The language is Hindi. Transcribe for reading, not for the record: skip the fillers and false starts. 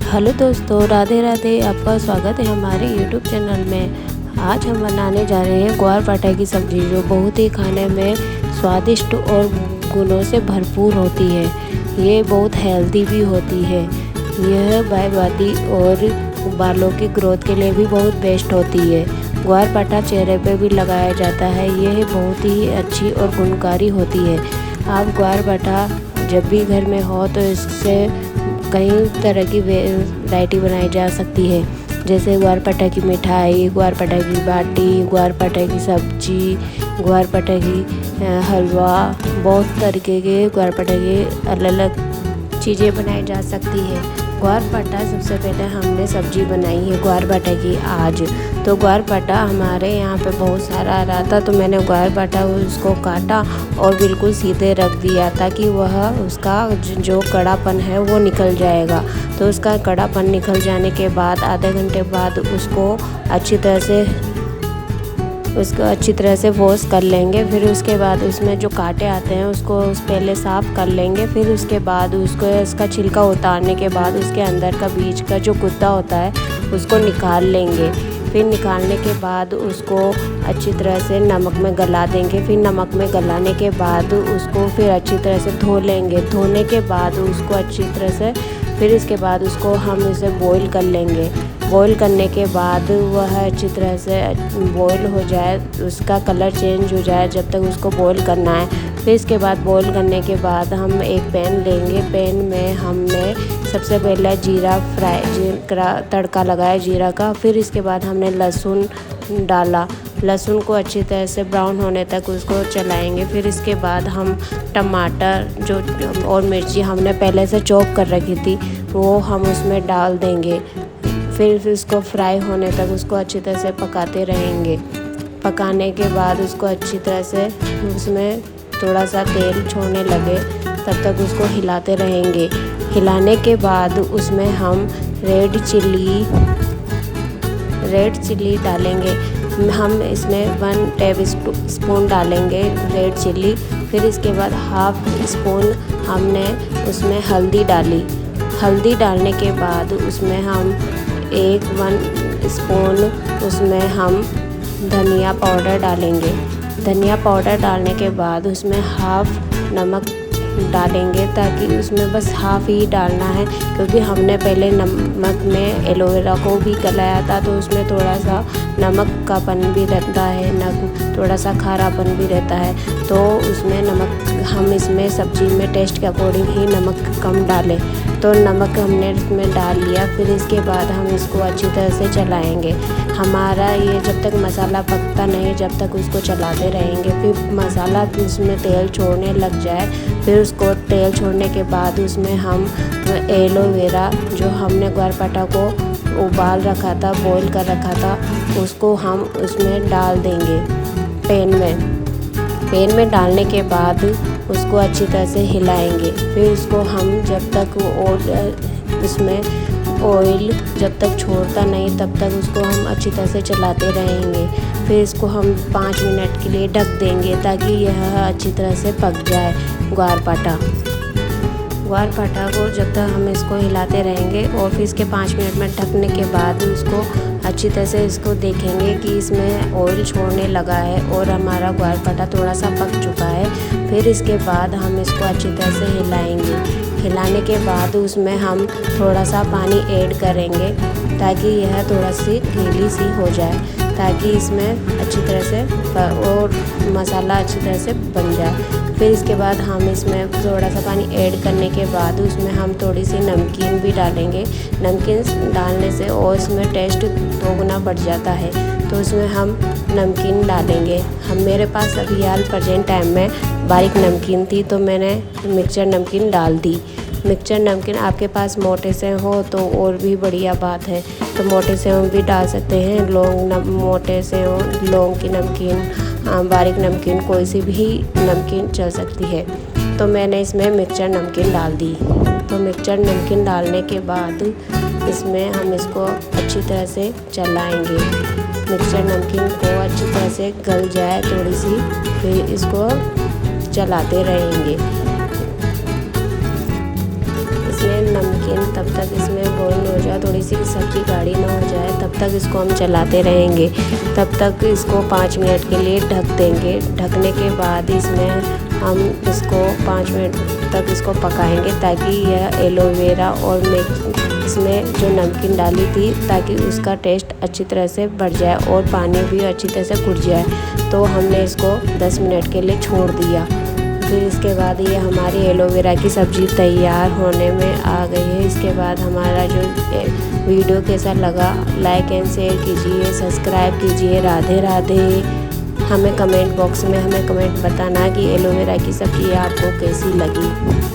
हेलो दोस्तों, राधे राधे। आपका स्वागत है हमारे यूट्यूब चैनल में। आज हम बनाने जा रहे हैं ग्वार पाठा की सब्ज़ी, जो बहुत ही खाने में स्वादिष्ट और गुणों से भरपूर होती है। ये बहुत हेल्दी भी होती है। यह बायबादी और बालों की ग्रोथ के लिए भी बहुत बेस्ट होती है। ग्वार पाठा चेहरे पे भी लगाया जाता है। यह बहुत ही अच्छी और गुणकारी होती है। आप ग्वार पाठा जब भी घर में हो तो इससे कई तरह की वैरायटी बनाई जा सकती है, जैसे ग्वार पाठा की मिठाई, ग्वार पाठा की बाटी, ग्वार पाठा की सब्जी, ग्वार पाठा की हलवा। बहुत तरीके के ग्वार पाठा के अलग अलग चीज़ें बनाई जा सकती है। ग्वार पाठा सबसे पहले हमने सब्जी बनाई है ग्वार पाठा की आज। तो ग्वार पाठा हमारे यहाँ पे बहुत सारा आ रहा था, तो मैंने ग्वार पाठा उसको काटा और बिल्कुल सीधे रख दिया, ताकि वह उसका जो कड़ापन है वो निकल जाएगा। तो उसका कड़ापन निकल जाने के बाद आधे घंटे बाद उसको अच्छी तरह से वॉश कर लेंगे। फिर उसके बाद उसमें जो कांटे आते हैं उसको पहले साफ़ कर लेंगे। फिर उसके बाद इसका छिलका उतारने के बाद उसके अंदर का बीज का जो गुद्दा होता है उसको निकाल लेंगे। फिर निकालने के बाद उसको अच्छी तरह से नमक में गला देंगे। फिर नमक में गलाने के बाद उसको फिर अच्छी तरह से धो लेंगे। धोने के बाद उसको अच्छी तरह से फिर इसके बाद उसको हम इसे बॉईल कर लेंगे। बॉईल करने के बाद वह अच्छी तरह से बॉईल हो जाए, उसका कलर चेंज हो जाए, जब तक उसको बॉईल करना है। फिर इसके बाद बॉईल करने के बाद हम एक पैन लेंगे। पैन में हमने सबसे पहले तड़का लगाया जीरा का। फिर इसके बाद हमने लहसुन डाला। लहसुन को अच्छी तरह से ब्राउन होने तक उसको चलाएंगे। फिर इसके बाद हम टमाटर और मिर्ची हमने पहले से चॉप कर रखी थी वो हम उसमें डाल देंगे। फिर उसको फ्राई होने तक उसको अच्छी तरह से पकाते रहेंगे। पकाने के बाद उसको अच्छी तरह से उसमें थोड़ा सा तेल छोड़ने लगे तब तक उसको हिलाते रहेंगे। हिलाने के बाद उसमें हम रेड चिल्ली डालेंगे। हम इसमें 1 टेबल स्पून डालेंगे रेड चिल्ली। फिर इसके बाद हाफ स्पून हमने उसमें हल्दी डाली। हल्दी डालने के बाद उसमें हम 1 स्पून उसमें हम धनिया पाउडर डालेंगे। धनिया पाउडर डालने के बाद उसमें हाफ नमक डालेंगे, ताकि उसमें बस हाफ ही डालना है, क्योंकि हमने पहले नमक में एलोवेरा को भी गलाया था, तो उसमें थोड़ा सा नमक कापन भी रहता है, थोड़ा सा खारापन भी रहता है। तो उसमें नमक हम इसमें सब्जी में टेस्ट के अकॉर्डिंग ही नमक कम डालें। तो नमक हमने इसमें डाल लिया। फिर इसके बाद हम इसको अच्छी तरह से चलाएंगे। हमारा ये जब तक मसाला पकता नहीं, जब तक उसको चलाते रहेंगे। फिर मसाला उसमें तेल छोड़ने लग जाए, फिर उसको तेल छोड़ने के बाद उसमें हम एलोवेरा जो हमने ग्वार पाठा को उबाल रखा था, बॉईल कर रखा था, उसको हम उसमें डाल देंगे पैन में डालने के बाद उसको अच्छी तरह से हिलाएंगे। फिर उसको हम जब तक उसमें ऑयल जब तक छोड़ता नहीं तब तक उसको हम अच्छी तरह से चलाते रहेंगे। फिर इसको हम 5 मिनट के लिए ढक देंगे, ताकि यह अच्छी तरह से पक जाए ग्वार पाठा को। जब तक हम इसको हिलाते रहेंगे और फिर इसके 5 मिनट में ढकने के बाद उसको अच्छी तरह से इसको देखेंगे कि इसमें ऑयल छोड़ने लगा है और हमारा ग्वार पाठा थोड़ा सा पक चुका है। फिर इसके बाद हम इसको अच्छी तरह से हिलाएंगे। हिलाने के बाद उसमें हम थोड़ा सा पानी ऐड करेंगे, ताकि यह थोड़ा सी गीली सी हो जाए, ताकि इसमें अच्छी तरह से और मसाला अच्छी तरह से बन जाए। फिर इसके बाद हम इसमें थोड़ा सा पानी ऐड करने के बाद उसमें हम थोड़ी सी नमकीन भी डालेंगे। नमकीन डालने से और इसमें टेस्ट 2 गुना बढ़ जाता है, तो उसमें हम नमकीन डालेंगे। मेरे पास अभी हाल प्रेजेंट टाइम में बारीक नमकीन थी, तो मैंने मिक्सचर नमकीन डाल दी। मिक्सचर नमकीन आपके पास मोटे से हो तो और भी बढ़िया बात है, तो मोटे से भी डाल सकते हैं। मोटे से हो लौंग की नमकीन, बारीक नमकीन, कोई सी भी नमकीन चल सकती है। तो मैंने इसमें मिक्सचर नमकीन डाल दी। तो मिक्सचर नमकीन डालने के बाद इसमें हम इसको अच्छी तरह से चलाएंगे। मिक्सचर नमकीन को अच्छी तरह से गल जाए थोड़ी सी, फिर इसको चलाते रहेंगे। इसमें नमकीन तब तक इसमें बॉईल हो जाए, थोड़ी सी सब्ज़ी गाढ़ी ना हो जाए, तब तक इसको हम चलाते रहेंगे। तब तक इसको 5 मिनट के लिए ढक देंगे। ढकने के बाद इसमें हम इसको 5 मिनट तक इसको पकाएंगे ताकि यह एलोवेरा और इसमें जो नमकीन डाली थी ताकि उसका टेस्ट अच्छी तरह से बढ़ जाए और पानी भी अच्छी तरह से घुट जाए। तो हमने इसको 10 मिनट के लिए छोड़ दिया। फिर इसके बाद ये हमारी एलोवेरा की सब्ज़ी तैयार होने में आ गई है। इसके बाद हमारा जो वीडियो कैसा लगा लाइक एंड शेयर कीजिए, सब्सक्राइब कीजिए। राधे राधे। हमें कमेंट बॉक्स में कमेंट बताना कि एलोवेरा की सब्ज़ी आपको कैसी लगी।